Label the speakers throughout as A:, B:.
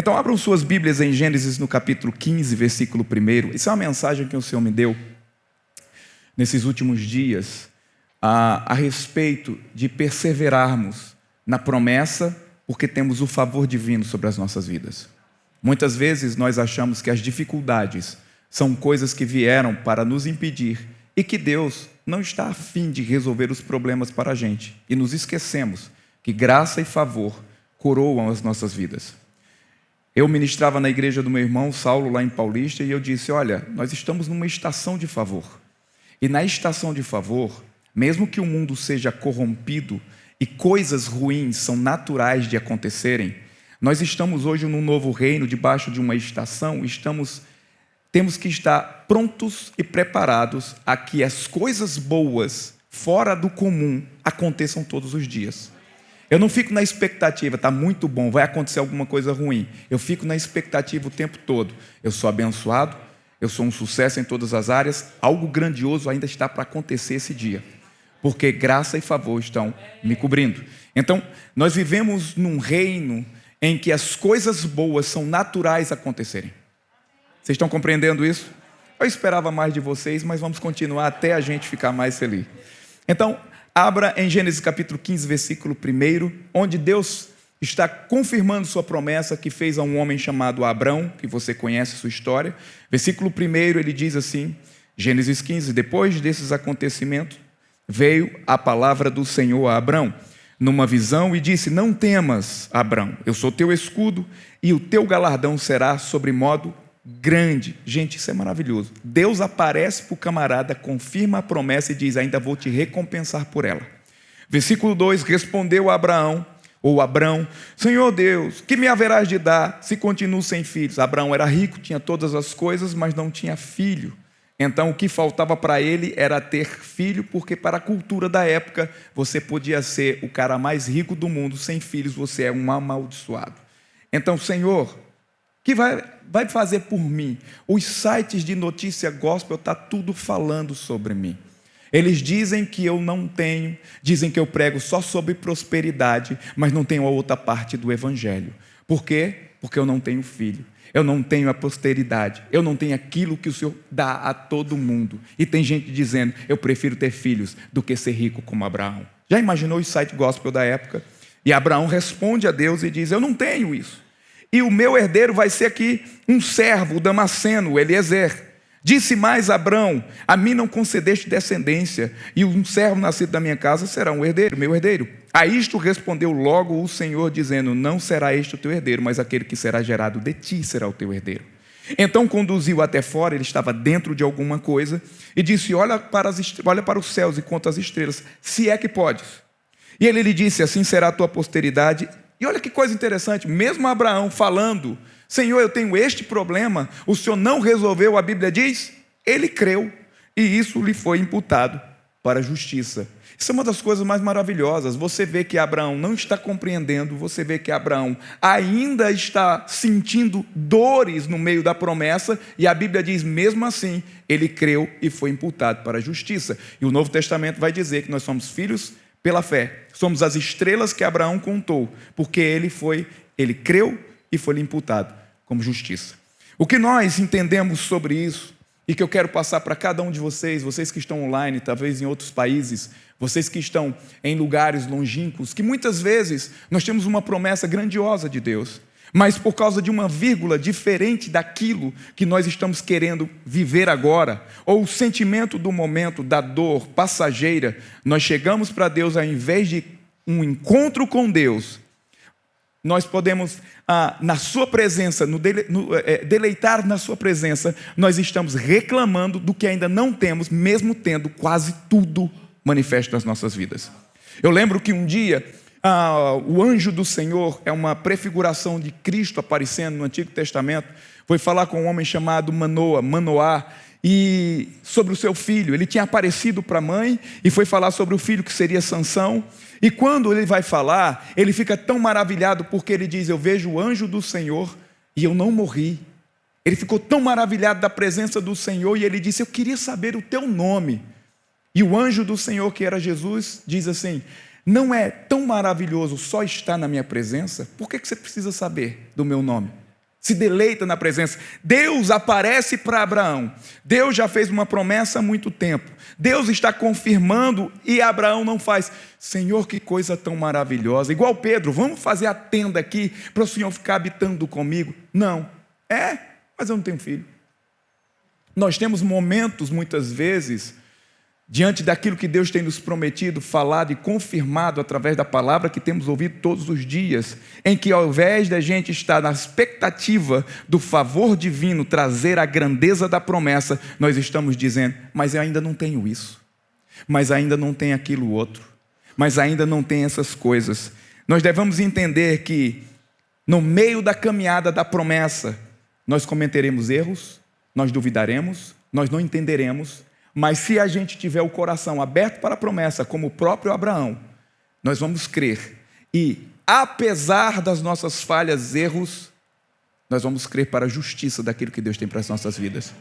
A: Então abram suas Bíblias em Gênesis no capítulo 15, versículo 1. Isso é uma mensagem que o Senhor me deu nesses últimos dias a respeito de perseverarmos na promessa, porque temos o favor divino sobre as nossas vidas. Muitas vezes nós achamos que as dificuldades são coisas que vieram para nos impedir e que Deus não está a fim de resolver os problemas para a gente. E nos esquecemos que graça e favor coroam as nossas vidas. Eu ministrava na igreja do meu irmão Saulo, lá em Paulista, e eu disse, olha, nós estamos numa estação de favor. E na estação de favor, mesmo que o mundo seja corrompido e coisas ruins são naturais de acontecerem, nós estamos hoje num novo reino, debaixo de uma estação, temos que estar prontos e preparados a que as coisas boas, fora do comum, aconteçam todos os dias. Eu não fico na expectativa, está muito bom, vai acontecer alguma coisa ruim. Eu fico na expectativa o tempo todo. Eu sou abençoado, eu sou um sucesso em todas as áreas, algo grandioso ainda está para acontecer esse dia. Porque graça e favor estão me cobrindo. Então, nós vivemos num reino em que as coisas boas são naturais acontecerem. Vocês estão compreendendo isso? Eu esperava mais de vocês, mas vamos continuar até a gente ficar mais feliz. Então, abra em Gênesis capítulo 15, versículo 1, onde Deus está confirmando sua promessa que fez a um homem chamado Abrão, que você conhece sua história. Versículo 1, ele diz assim, Gênesis 15, depois desses acontecimentos, veio a palavra do Senhor a Abrão, numa visão, e disse, não temas, Abrão, eu sou teu escudo, e o teu galardão será sobremodo grande. Gente, isso é maravilhoso. Deus aparece para o camarada, confirma a promessa e diz, ainda vou te recompensar por ela. Versículo 2, respondeu Abrão, Senhor Deus, que me haverás de dar se continuo sem filhos? Abraão era rico, tinha todas as coisas, mas não tinha filho. Então o que faltava para ele era ter filho, porque para a cultura da época, você podia ser o cara mais rico do mundo, sem filhos você é um amaldiçoado. Então, Senhor, que vai fazer por mim? Os sites de notícia gospel estão tudo falando sobre mim. Eles dizem que eu não tenho, dizem que eu prego só sobre prosperidade, mas não tenho a outra parte do evangelho. Por quê? Porque eu não tenho filho, eu não tenho a posteridade, eu não tenho aquilo que o Senhor dá a todo mundo. E tem gente dizendo, eu prefiro ter filhos do que ser rico como Abraão. Já imaginou o site gospel da época? E Abraão responde a Deus e diz, eu não tenho isso. E o meu herdeiro vai ser aqui um servo, o Damasceno, o Eliezer. Disse mais Abrão, a mim não concedeste descendência, e um servo nascido da minha casa será um herdeiro, meu herdeiro. A isto respondeu logo o Senhor, dizendo, não será este o teu herdeiro, mas aquele que será gerado de ti será o teu herdeiro. Então conduziu até fora, ele estava dentro de alguma coisa, e disse, olha para os céus e conta as estrelas, se é que podes. E ele lhe disse, assim será a tua posteridade. E olha que coisa interessante, mesmo Abraão falando, Senhor, eu tenho este problema, o Senhor não resolveu, a Bíblia diz, ele creu, e isso lhe foi imputado para a justiça. Isso é uma das coisas mais maravilhosas, você vê que Abraão não está compreendendo, você vê que Abraão ainda está sentindo dores no meio da promessa, e a Bíblia diz, mesmo assim, ele creu e foi imputado para a justiça. E o Novo Testamento vai dizer que nós somos filhos pela fé, somos as estrelas que Abraão contou, porque ele creu e foi lhe imputado como justiça. O que nós entendemos sobre isso, e que eu quero passar para cada um de vocês, vocês que estão online, talvez em outros países, vocês que estão em lugares longínquos, que muitas vezes nós temos uma promessa grandiosa de Deus, mas por causa de uma vírgula diferente daquilo que nós estamos querendo viver agora, ou o sentimento do momento, da dor passageira, nós chegamos para Deus, ao invés de um encontro com Deus, nós podemos, na sua presença, deleitar na sua presença, nós estamos reclamando do que ainda não temos, mesmo tendo quase tudo manifesto nas nossas vidas. Eu lembro que um dia, o anjo do Senhor, é uma prefiguração de Cristo aparecendo no Antigo Testamento, foi falar com um homem chamado Manoá, e sobre o seu filho. Ele tinha aparecido para a mãe e foi falar sobre o filho que seria Sansão. E quando ele vai falar, ele fica tão maravilhado porque ele diz, eu vejo o anjo do Senhor e eu não morri. Ele ficou tão maravilhado da presença do Senhor e ele disse, eu queria saber o teu nome. E o anjo do Senhor, que era Jesus, diz assim, não é tão maravilhoso só estar na minha presença? Por que você precisa saber do meu nome? se deleita na presença. Deus aparece para Abraão. Deus já fez uma promessa há muito tempo. Deus está confirmando e Abraão não faz. Senhor, que coisa tão maravilhosa. Igual Pedro, vamos fazer a tenda aqui para o Senhor ficar habitando comigo? Não. Mas eu não tenho filho. Nós temos momentos, muitas vezes, diante daquilo que Deus tem nos prometido, falado e confirmado através da palavra que temos ouvido todos os dias, em que ao invés da gente estar na expectativa do favor divino trazer a grandeza da promessa, nós estamos dizendo, mas eu ainda não tenho isso, mas ainda não tenho aquilo outro, mas ainda não tenho essas coisas. Nós devemos entender que no meio da caminhada da promessa, nós cometeremos erros, nós duvidaremos, nós não entenderemos, mas se a gente tiver o coração aberto para a promessa, como o próprio Abraão, nós vamos crer. E apesar das nossas falhas, erros, nós vamos crer para a justiça daquilo que Deus tem para as nossas vidas.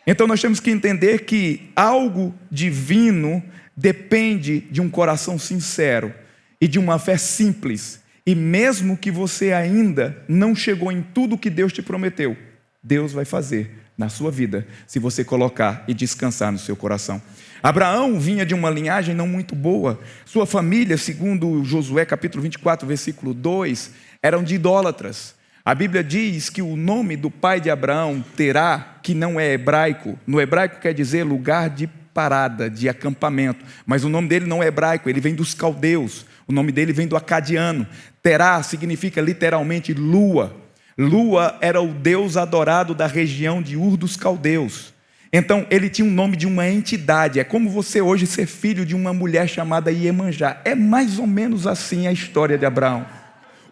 A: Então nós temos que entender que algo divino depende de um coração sincero e de uma fé simples. E mesmo que você ainda não chegou em tudo que Deus te prometeu, Deus vai fazer na sua vida, se você colocar e descansar no seu coração. Abraão vinha de uma linhagem não muito boa. Sua família, segundo Josué capítulo 24, versículo 2, eram de idólatras. A Bíblia diz que o nome do pai de Abraão, Terá, que não é hebraico, no hebraico quer dizer lugar de parada, de acampamento, mas o nome dele não é hebraico, ele vem dos caldeus, o nome dele vem do acadiano. Terá significa literalmente lua. Lua era o deus adorado da região de Ur dos Caldeus. Então ele tinha o nome de uma entidade. É como você hoje ser filho de uma mulher chamada Iemanjá. É mais ou menos assim a história de Abraão.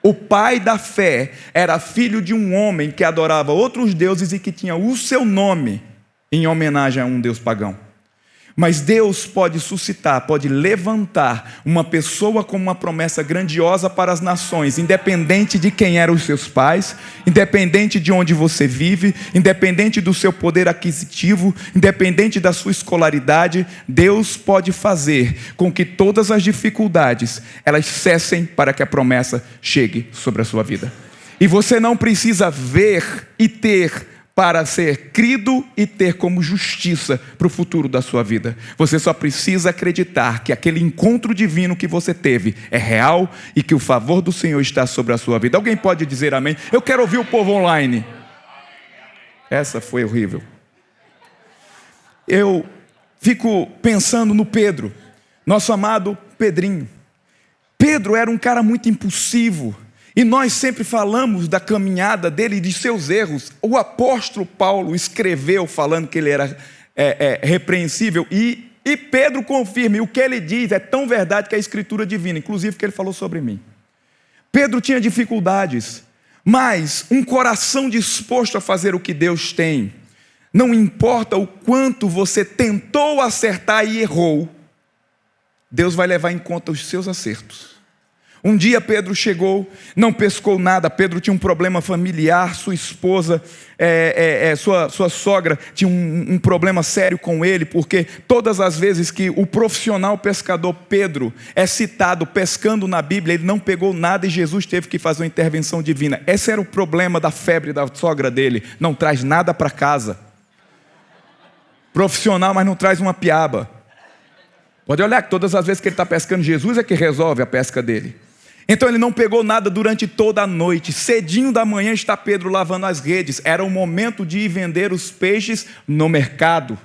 A: O pai da fé era filho de um homem que adorava outros deuses e que tinha o seu nome em homenagem a um deus pagão. Mas Deus pode suscitar, pode levantar uma pessoa com uma promessa grandiosa para as nações, independente de quem eram os seus pais, independente de onde você vive, independente do seu poder aquisitivo, independente da sua escolaridade. Deus pode fazer com que todas as dificuldades elas cessem para que a promessa chegue sobre a sua vida. E você não precisa ver e ter para ser crido e ter como justiça para o futuro da sua vida. Você só precisa acreditar que aquele encontro divino que você teve é real e que o favor do Senhor está sobre a sua vida. Alguém pode dizer amém? Eu quero ouvir o povo online. Essa foi horrível. Eu fico pensando no Pedro, nosso amado Pedrinho. Pedro era um cara muito impulsivo. E nós sempre falamos da caminhada dele e de seus erros. O apóstolo Paulo escreveu falando que ele era repreensível. E Pedro confirma. E o que ele diz é tão verdade que é a escritura divina. Inclusive que ele falou sobre mim. Pedro tinha dificuldades. Mas um coração disposto a fazer o que Deus tem. Não importa o quanto você tentou acertar e errou. Deus vai levar em conta os seus acertos. Um dia Pedro chegou, não pescou nada. Pedro tinha um problema familiar, sua esposa, sua sogra tinha um problema sério com ele, porque todas as vezes que o profissional pescador Pedro é citado pescando na Bíblia, ele não pegou nada e Jesus teve que fazer uma intervenção divina. Esse era o problema da febre da sogra dele, não traz nada para casa. Profissional, mas não traz uma piaba. Pode olhar que todas as vezes que ele está pescando, Jesus é que resolve a pesca dele. Então ele não pegou nada durante toda a noite. Cedinho da manhã está Pedro lavando as redes. Era o momento de ir vender os peixes no mercado.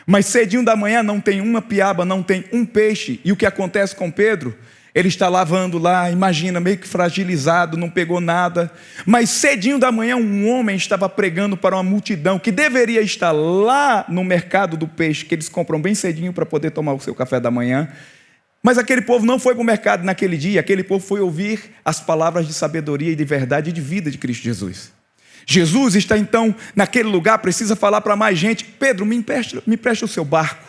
A: Mas cedinho da manhã não tem uma piaba, não tem um peixe. E o que acontece com Pedro? Ele está lavando lá, imagina, meio que fragilizado, não pegou nada. Mas cedinho da manhã um homem estava pregando para uma multidão que deveria estar lá no mercado do peixe, que eles compram bem cedinho para poder tomar o seu café da manhã. Mas aquele povo não foi para o mercado naquele dia, aquele povo foi ouvir as palavras de sabedoria e de verdade e de vida de Cristo Jesus. Jesus está então naquele lugar, precisa falar para mais gente. Pedro, me empresta o seu barco,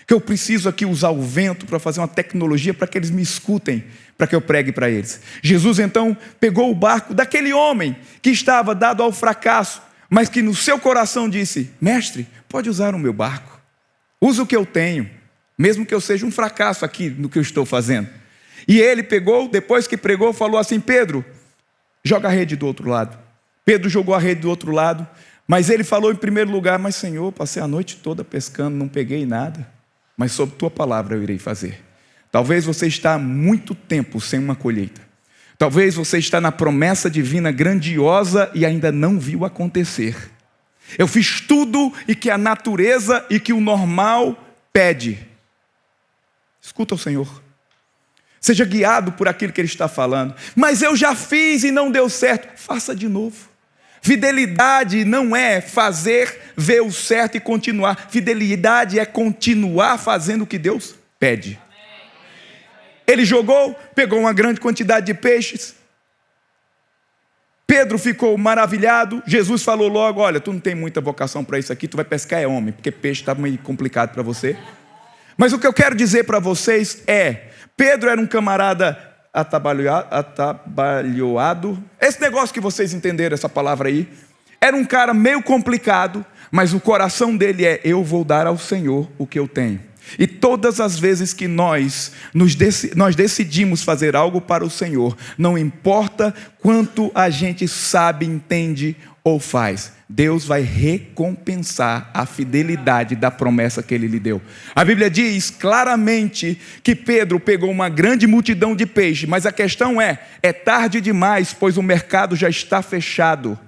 A: que eu preciso aqui usar o vento para fazer uma tecnologia para que eles me escutem, para que eu pregue para eles. Jesus então pegou o barco daquele homem que estava dado ao fracasso, mas que no seu coração disse: mestre, pode usar o meu barco, usa o que eu tenho, mesmo que eu seja um fracasso aqui no que eu estou fazendo. E ele pegou, depois que pregou, falou assim: Pedro, joga a rede do outro lado. Pedro jogou a rede do outro lado, mas ele falou em primeiro lugar: mas Senhor, passei a noite toda pescando, não peguei nada, mas sob tua palavra eu irei fazer. Talvez você está há muito tempo sem uma colheita. Talvez você está na promessa divina grandiosa e ainda não viu acontecer. Eu fiz tudo e que a natureza e que o normal pede. Escuta o Senhor. Seja guiado por aquilo que Ele está falando. Mas eu já fiz e não deu certo. Faça de novo. Fidelidade não é fazer, ver o certo e continuar. Fidelidade é continuar fazendo o que Deus pede. Ele jogou, pegou uma grande quantidade de peixes. Pedro ficou maravilhado. Jesus falou logo: olha, tu não tem muita vocação para isso aqui, tu vai pescar homem, porque peixe está meio complicado para você. Mas o que eu quero dizer para vocês é: Pedro era um camarada atabalhoado. Esse negócio que vocês entenderam, essa palavra aí. Era um cara meio complicado, mas o coração dele é: eu vou dar ao Senhor o que eu tenho. E todas as vezes que nós decidimos fazer algo para o Senhor, não importa quanto a gente sabe, entende ou faz, Deus vai recompensar a fidelidade da promessa que Ele lhe deu. A Bíblia diz claramente que Pedro pegou uma grande multidão de peixe, mas a questão é tarde demais, pois o mercado já está fechado.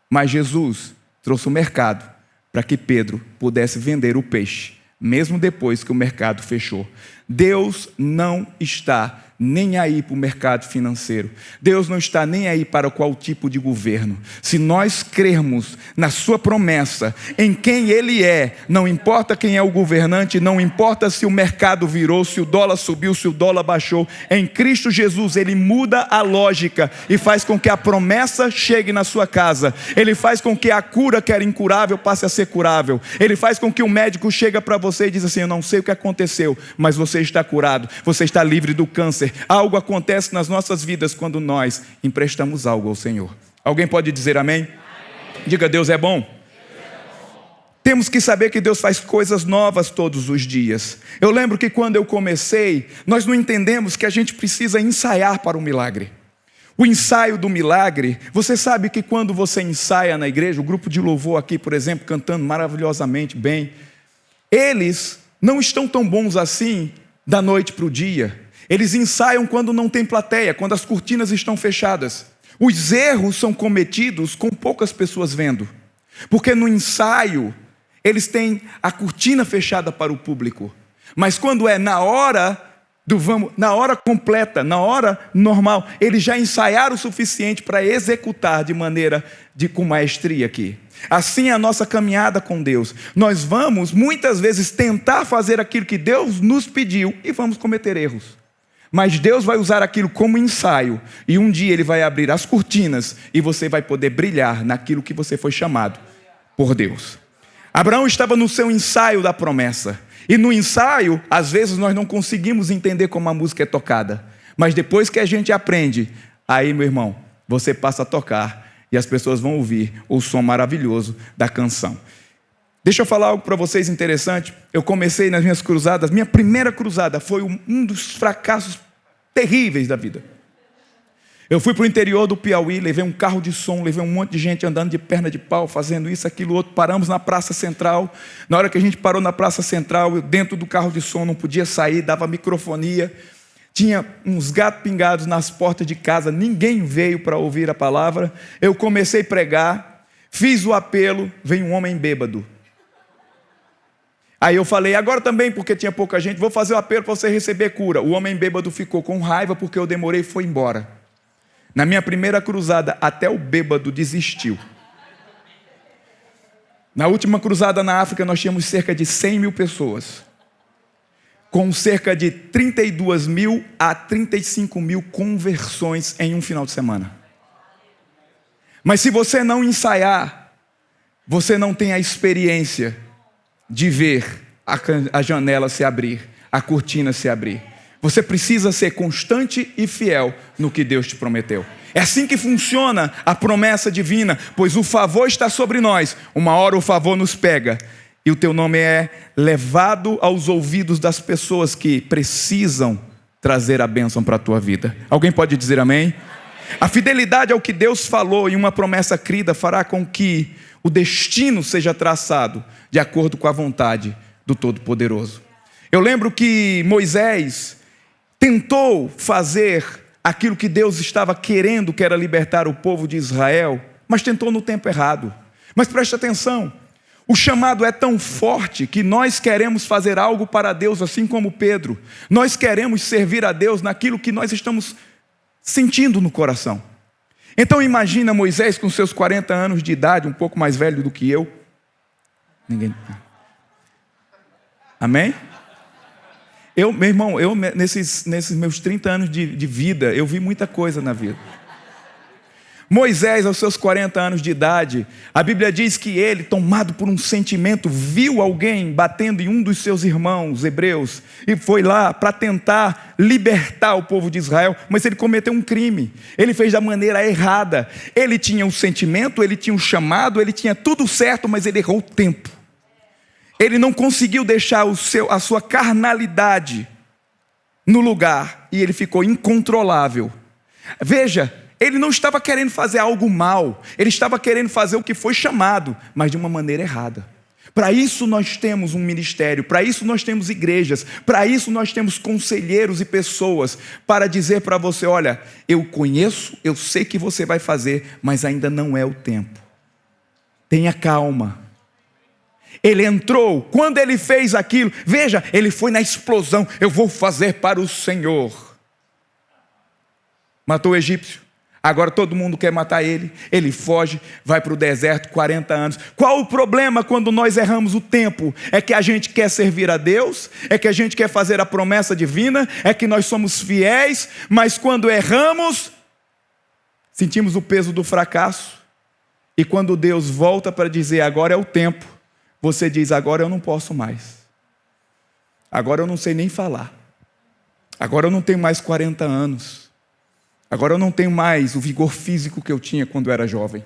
A: Mas Jesus trouxe o mercado para que Pedro pudesse vender o peixe, mesmo depois que o mercado fechou. Deus não está nem aí para o mercado financeiro. Deus não está nem aí para qual tipo de governo. Se nós crermos na sua promessa, em quem Ele é, não importa quem é o governante, não importa se o mercado virou, se o dólar subiu, se o dólar baixou, em Cristo Jesus Ele muda a lógica e faz com que a promessa chegue na sua casa. Ele faz com que a cura que era incurável passe a ser curável. Ele faz com que o médico chegue para você e diz assim: eu não sei o que aconteceu, mas você está curado, você está livre do câncer. Algo acontece nas nossas vidas quando nós emprestamos algo ao Senhor. Alguém pode dizer amém? Amém. Diga: Deus é bom. Temos que saber que Deus faz coisas novas todos os dias. Eu lembro que quando eu comecei, nós não entendemos que a gente precisa ensaiar para o milagre. O ensaio do milagre, você sabe que quando você ensaia na igreja, o grupo de louvor aqui, por exemplo, cantando maravilhosamente bem, eles não estão tão bons assim da noite para o dia. Eles ensaiam quando não tem plateia, quando as cortinas estão fechadas. Os erros são cometidos com poucas pessoas vendo, porque no ensaio eles têm a cortina fechada para o público. Mas quando é na hora completa, na hora normal, eles já ensaiaram o suficiente para executar com maestria aqui. Assim é a nossa caminhada com Deus. Nós vamos muitas vezes tentar fazer aquilo que Deus nos pediu e vamos cometer erros. Mas Deus vai usar aquilo como ensaio, e um dia Ele vai abrir as cortinas e você vai poder brilhar naquilo que você foi chamado por Deus. Abraão estava no seu ensaio da promessa, e no ensaio, às vezes nós não conseguimos entender como a música é tocada, mas depois que a gente aprende, aí, meu irmão, você passa a tocar e as pessoas vão ouvir o som maravilhoso da canção. Deixa eu falar algo para vocês interessante. Eu comecei nas minhas cruzadas. Minha primeira cruzada foi um dos fracassos terríveis da vida. Eu fui para o interior do Piauí, levei um carro de som, levei um monte de gente andando de perna de pau, fazendo isso, aquilo, outro. Paramos na Praça Central. Na hora que a gente parou na Praça Central, eu dentro do carro de som não podia sair, dava microfonia. Tinha uns gatos pingados nas portas de casa, ninguém veio para ouvir a palavra. Eu comecei a pregar, fiz o apelo, veio um homem bêbado. Aí eu falei: agora também, porque tinha pouca gente, vou fazer o apelo para você receber cura. O homem bêbado ficou com raiva porque eu demorei e foi embora. Na minha primeira cruzada, até o bêbado desistiu. Na última cruzada na África, nós tínhamos cerca de 100 mil pessoas, com cerca de 32 mil a 35 mil conversões em um final de semana. Mas se você não ensaiar, você não tem a experiência de ver a janela se abrir, a cortina se abrir. Você precisa ser constante e fiel no que Deus te prometeu. É assim que funciona a promessa divina, pois o favor está sobre nós. Uma hora o favor nos pega e o teu nome é levado aos ouvidos das pessoas que precisam trazer a bênção para a tua vida. Alguém pode dizer amém? A fidelidade ao que Deus falou em uma promessa crida fará com que o destino seja traçado de acordo com a vontade do Todo-Poderoso. Eu lembro que Moisés tentou fazer aquilo que Deus estava querendo, que era libertar o povo de Israel, mas tentou no tempo errado. Mas preste atenção, o chamado é tão forte que nós queremos fazer algo para Deus, assim como Pedro. Nós queremos servir a Deus naquilo que nós estamos sentindo no coração. Então imagina Moisés com seus 40 anos de idade, um pouco mais velho do que eu. Ninguém. Amém? Meu irmão, nesses meus 30 anos de vida, eu vi muita coisa na vida. Moisés, aos seus 40 anos de idade, a Bíblia diz que ele, tomado por um sentimento, viu alguém batendo em um dos seus irmãos hebreus e foi lá para tentar libertar o povo de Israel, mas ele cometeu um crime, ele fez da maneira errada. Ele tinha um sentimento, ele tinha um chamado, ele tinha tudo certo, mas ele errou o tempo. Ele não conseguiu deixar a sua carnalidade no lugar e ele ficou incontrolável. Veja, ele não estava querendo fazer algo mal, ele estava querendo fazer o que foi chamado, mas de uma maneira errada. Para isso nós temos um ministério, para isso nós temos igrejas, para isso nós temos conselheiros e pessoas, para dizer para você, olha, eu conheço, eu sei que você vai fazer, mas ainda não é o tempo. Tenha calma. Ele entrou, quando ele fez aquilo, veja, ele foi na explosão, eu vou fazer para o Senhor. Matou o egípcio. Agora todo mundo quer matar ele, ele foge, vai para o deserto, 40 anos. Qual o problema quando nós erramos o tempo? É que a gente quer servir a Deus, é que a gente quer fazer a promessa divina, é que nós somos fiéis, mas quando erramos, sentimos o peso do fracasso. E quando Deus volta para dizer, agora é o tempo, você diz, agora eu não posso mais. Agora eu não sei nem falar. Agora eu não tenho mais 40 anos. Agora eu não tenho mais o vigor físico que eu tinha quando eu era jovem.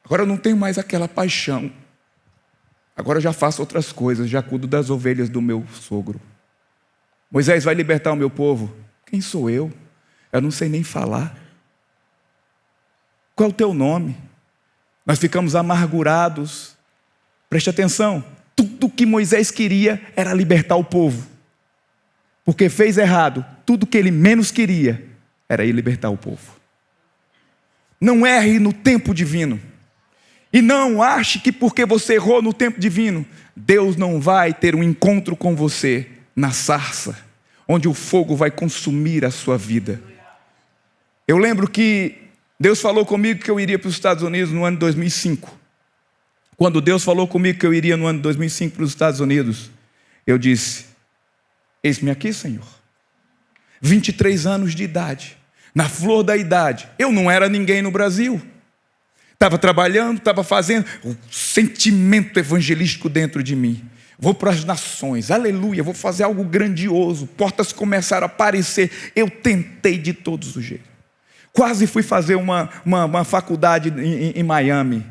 A: Agora eu não tenho mais aquela paixão. Agora eu já faço outras coisas, já cuido das ovelhas do meu sogro. Moisés vai libertar o meu povo. Quem sou eu? Eu não sei nem falar. Qual é o teu nome? Nós ficamos amargurados. Preste atenção. Tudo que Moisés queria era libertar o povo. Porque fez errado. Tudo que ele menos queria era ir libertar o povo. Não erre no tempo divino. E não ache que porque você errou no tempo divino, Deus não vai ter um encontro com você na sarça, onde o fogo vai consumir a sua vida. Eu lembro que Deus falou comigo que eu iria para os Estados Unidos no ano de 2005. Quando Deus falou comigo que eu iria no ano de 2005 para os Estados Unidos, eu disse, eis-me aqui, Senhor. 23 anos de idade, na flor da idade, eu não era ninguém no Brasil, estava trabalhando, estava fazendo, o sentimento evangelístico dentro de mim, vou para as nações, aleluia, vou fazer algo grandioso, portas começaram a aparecer, eu tentei de todos os jeitos, quase fui fazer uma faculdade em Miami,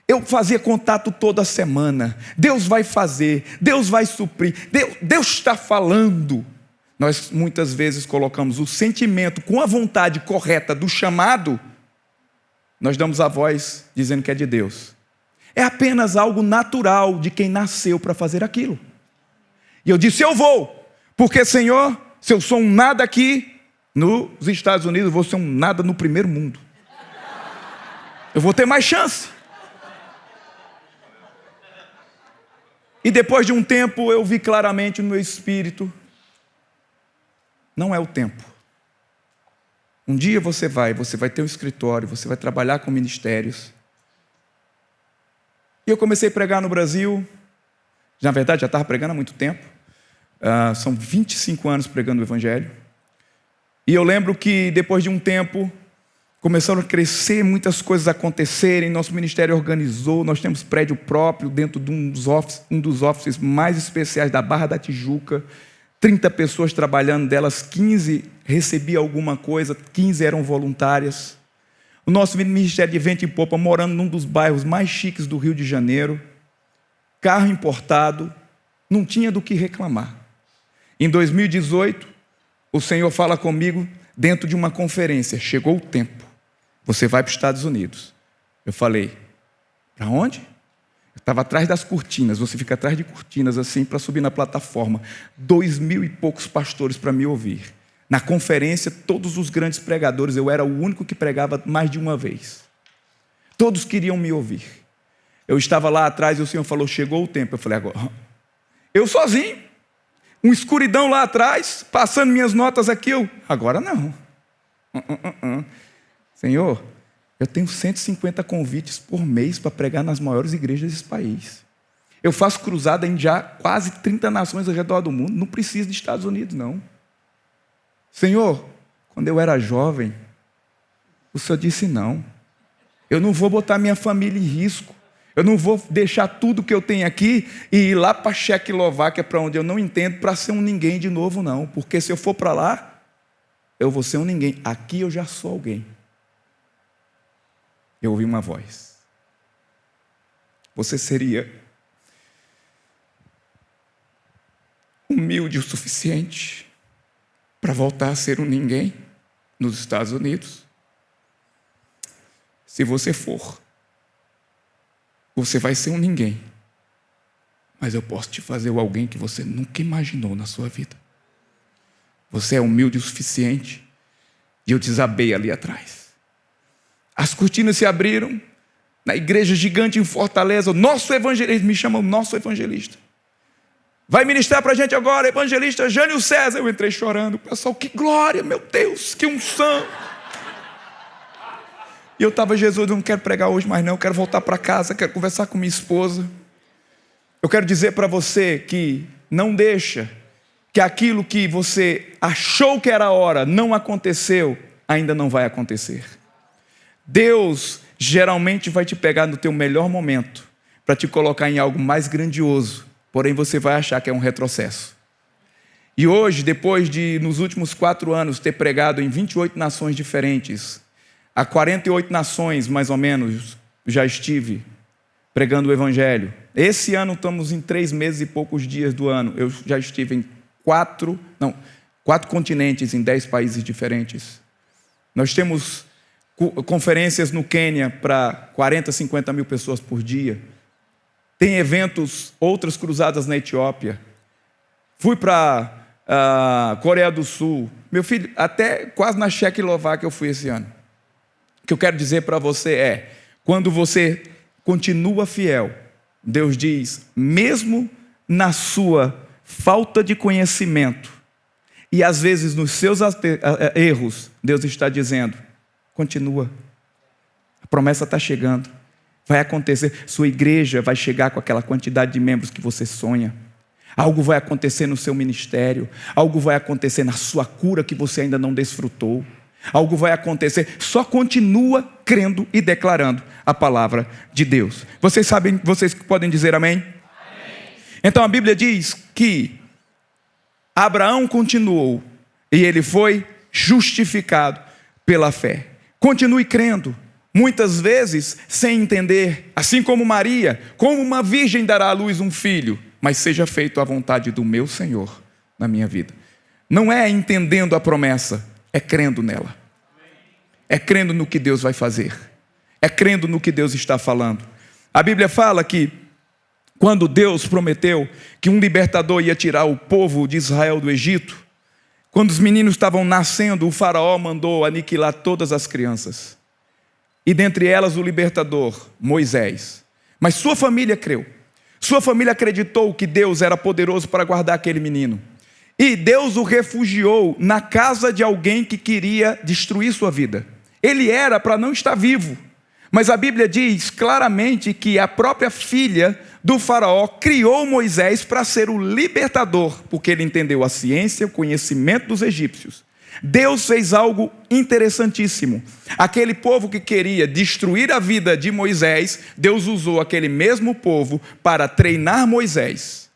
A: eu fazia contato toda semana, Deus vai fazer, Deus vai suprir, Deus está falando. Nós muitas vezes colocamos o sentimento com a vontade correta do chamado, nós damos a voz dizendo que é de Deus. É apenas algo natural de quem nasceu para fazer aquilo. E eu disse, eu vou, porque Senhor, se eu sou um nada aqui nos Estados Unidos, eu vou ser um nada no primeiro mundo. Eu vou ter mais chance. E depois de um tempo eu vi claramente no meu espírito, não é o tempo. Um dia você vai ter um escritório, você vai trabalhar com ministérios. E eu comecei a pregar no Brasil, na verdade já estava pregando há muito tempo, são 25 anos pregando o Evangelho. E eu lembro que depois de um tempo, começaram a crescer, muitas coisas acontecerem, nosso ministério organizou, nós temos prédio próprio dentro de um dos offices mais especiais da Barra da Tijuca, 30 pessoas trabalhando, delas 15 recebiam alguma coisa, 15 eram voluntárias. O nosso ministério de vento e popa, morando num dos bairros mais chiques do Rio de Janeiro, carro importado, não tinha do que reclamar. Em 2018, o Senhor fala comigo, dentro de uma conferência, chegou o tempo, você vai para os Estados Unidos. Eu falei, para onde? Eu estava atrás das cortinas, você fica atrás de cortinas assim para subir na plataforma. 2.000 e poucos pastores para me ouvir. Na conferência, todos os grandes pregadores, eu era o único que pregava mais de uma vez. Todos queriam me ouvir. Eu estava lá atrás e o Senhor falou, chegou o tempo. Eu falei, agora, eu sozinho, uma escuridão lá atrás, passando minhas notas aqui, agora não. Senhor, eu tenho 150 convites por mês para pregar nas maiores igrejas desse país. Eu faço cruzada em já quase 30 nações ao redor do mundo, não preciso de Estados Unidos, não. Senhor, quando eu era jovem, o Senhor disse não. Eu não vou botar minha família em risco. Eu não vou deixar tudo que eu tenho aqui e ir lá para a Checoslováquia, para onde eu não entendo, para ser um ninguém de novo, não. Porque se eu for para lá, eu vou ser um ninguém. Aqui eu já sou alguém. Eu ouvi uma voz. Você seria humilde o suficiente para voltar a ser um ninguém nos Estados Unidos? Se você for, você vai ser um ninguém. Mas eu posso te fazer alguém que você nunca imaginou na sua vida. Você é humilde o suficiente. E eu desabei ali atrás. As cortinas se abriram. Na igreja gigante em Fortaleza, o nosso evangelista, me chama o nosso evangelista. Vai ministrar para a gente agora, evangelista Jânio César. Eu entrei chorando. Pessoal, que glória, meu Deus, que unção. E eu estava, Jesus, eu não quero pregar hoje mais não, eu quero voltar para casa, quero conversar com minha esposa. Eu quero dizer para você que não deixa que aquilo que você achou que era a hora não aconteceu, ainda não vai acontecer. Deus geralmente vai te pegar no teu melhor momento para te colocar em algo mais grandioso, porém você vai achar que é um retrocesso. E hoje, depois de, nos últimos 4 anos, ter pregado em 28 nações diferentes, há 48 nações, mais ou menos, já estive pregando o Evangelho. Esse ano estamos em 3 meses e poucos dias do ano. Eu já estive em 4 continentes, em 10 países diferentes. Nós temos conferências no Quênia para 40, 50 mil pessoas por dia. Tem eventos, outras cruzadas na Etiópia. Fui para a Coreia do Sul. Meu filho, até quase na Checoslováquia eu fui esse ano. O que eu quero dizer para você é, quando você continua fiel, Deus diz, mesmo na sua falta de conhecimento, e às vezes nos seus erros, Deus está dizendo, continua, a promessa está chegando, vai acontecer, sua igreja vai chegar com aquela quantidade de membros que você sonha, algo vai acontecer no seu ministério, algo vai acontecer na sua cura que você ainda não desfrutou, algo vai acontecer, só continua crendo e declarando a palavra de Deus. Vocês sabem, vocês podem dizer amém? Amém. Então a Bíblia diz que Abraão continuou e ele foi justificado pela fé. Continue crendo, muitas vezes sem entender, assim como Maria, como uma virgem dará à luz um filho, mas seja feito a vontade do meu Senhor na minha vida. Não é entendendo a promessa, é crendo nela. É crendo no que Deus vai fazer. É crendo no que Deus está falando. A Bíblia fala que quando Deus prometeu que um libertador ia tirar o povo de Israel do Egito, quando os meninos estavam nascendo, o faraó mandou aniquilar todas as crianças. E dentre elas o libertador, Moisés. Mas sua família creu. Sua família acreditou que Deus era poderoso para guardar aquele menino. E Deus o refugiou na casa de alguém que queria destruir sua vida. Ele era para não estar vivo. Mas a Bíblia diz claramente que a própria filha do faraó criou Moisés para ser o libertador, porque ele entendeu a ciência, o conhecimento dos egípcios. Deus fez algo interessantíssimo. Aquele povo que queria destruir a vida de Moisés, Deus usou aquele mesmo povo para treinar Moisés,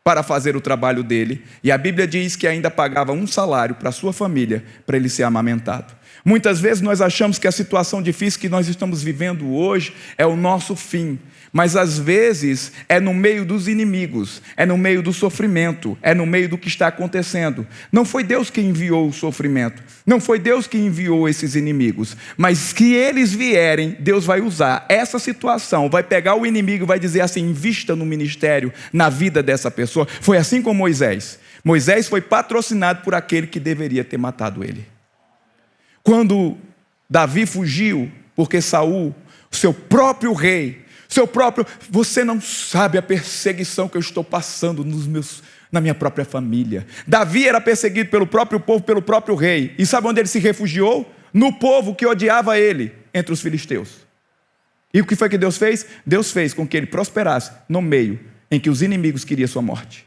A: para fazer o trabalho dele. E a Bíblia diz que ainda pagava um salário para a sua família, para ele ser amamentado. Muitas vezes nós achamos que a situação difícil que nós estamos vivendo hoje é o nosso fim. Mas às vezes é no meio dos inimigos, é no meio do sofrimento, é no meio do que está acontecendo. Não foi Deus que enviou o sofrimento, não foi Deus que enviou esses inimigos, mas que eles vierem, Deus vai usar essa situação, vai pegar o inimigo e vai dizer assim: invista no ministério, na vida dessa pessoa. Foi assim com Moisés. Moisés foi patrocinado por aquele que deveria ter matado ele. Quando Davi fugiu, porque Saul, seu próprio rei, você não sabe a perseguição que eu estou passando na minha própria família. Davi era perseguido pelo próprio povo, pelo próprio rei. E sabe onde ele se refugiou? No povo que odiava ele, entre os filisteus. E o que foi que Deus fez? Deus fez com que ele prosperasse no meio em que os inimigos queriam sua morte.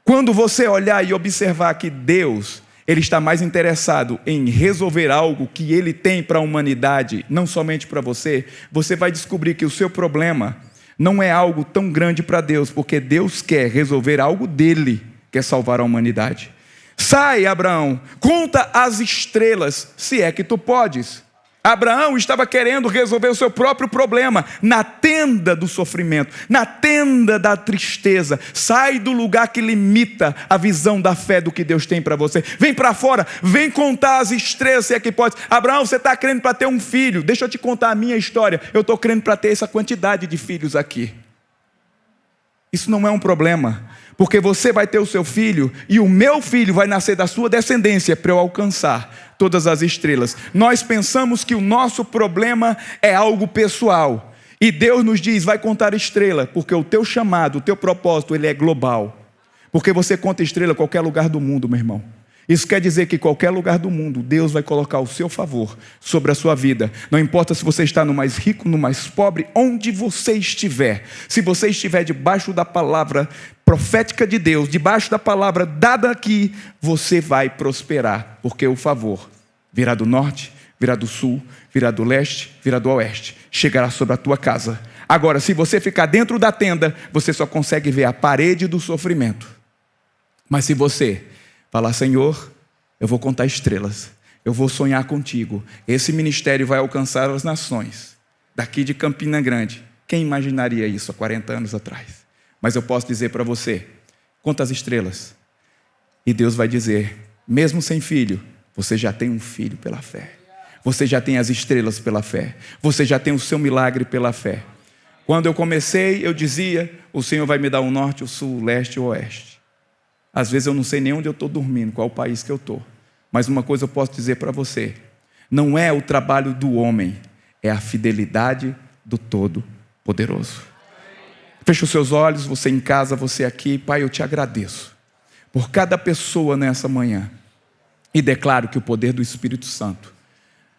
A: Quando você olhar e observar que Deus, Ele está mais interessado em resolver algo que Ele tem para a humanidade, não somente para você, você vai descobrir que o seu problema não é algo tão grande para Deus, porque Deus quer resolver algo dele, quer salvar a humanidade. Sai, Abraão, conta as estrelas, se é que tu podes. Abraão estava querendo resolver o seu próprio problema na tenda do sofrimento, na tenda da tristeza. Sai do lugar que limita a visão da fé do que Deus tem para você. Vem para fora, vem contar as estrelas, se é que pode. Abraão, você está crendo para ter um filho. Deixa eu te contar a minha história. Eu estou crendo para ter essa quantidade de filhos aqui. Isso não é um problema, porque você vai ter o seu filho e o meu filho vai nascer da sua descendência para eu alcançar todas as estrelas. Nós pensamos que o nosso problema é algo pessoal, e Deus nos diz: vai contar estrela, porque o teu chamado, o teu propósito, ele é global. Porque você conta estrela em qualquer lugar do mundo, meu irmão. Isso quer dizer que em qualquer lugar do mundo, Deus vai colocar o seu favor sobre a sua vida. Não importa se você está no mais rico, no mais pobre, onde você estiver. Se você estiver debaixo da palavra profética de Deus, debaixo da palavra dada aqui, você vai prosperar. Porque o favor virá do norte, virá do sul, virá do leste, virá do oeste. Chegará sobre a tua casa. Agora, se você ficar dentro da tenda, você só consegue ver a parede do sofrimento. Mas se você falar: Senhor, eu vou contar estrelas, eu vou sonhar contigo, esse ministério vai alcançar as nações, daqui de Campina Grande. Quem imaginaria isso há 40 anos atrás? Mas eu posso dizer para você: conta as estrelas, e Deus vai dizer: mesmo sem filho, você já tem um filho pela fé, você já tem as estrelas pela fé, você já tem o seu milagre pela fé. Quando eu comecei, eu dizia: o Senhor vai me dar o norte, o sul, o leste e o oeste. Às vezes eu não sei nem onde eu estou dormindo, qual país que eu estou. Mas uma coisa eu posso dizer para você: não é o trabalho do homem, é a fidelidade do Todo-Poderoso. Feche os seus olhos, você em casa, você aqui. Pai, eu te agradeço por cada pessoa nessa manhã. E declaro que o poder do Espírito Santo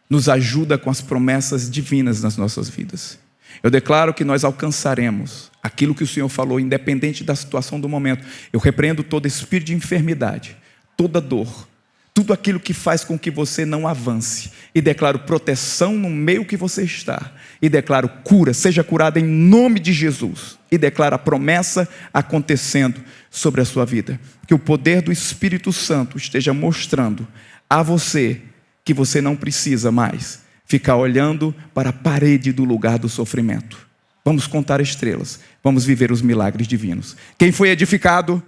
A: nos ajuda com as promessas divinas nas nossas vidas. Eu declaro que nós alcançaremos aquilo que o Senhor falou, independente da situação do momento. Eu repreendo todo espírito de enfermidade, toda dor, tudo aquilo que faz com que você não avance. E declaro proteção no meio que você está. E declaro cura, seja curada em nome de Jesus. E declaro a promessa acontecendo sobre a sua vida. Que o poder do Espírito Santo esteja mostrando a você que você não precisa mais ficar olhando para a parede do lugar do sofrimento. Vamos contar estrelas, vamos viver os milagres divinos. Quem foi edificado,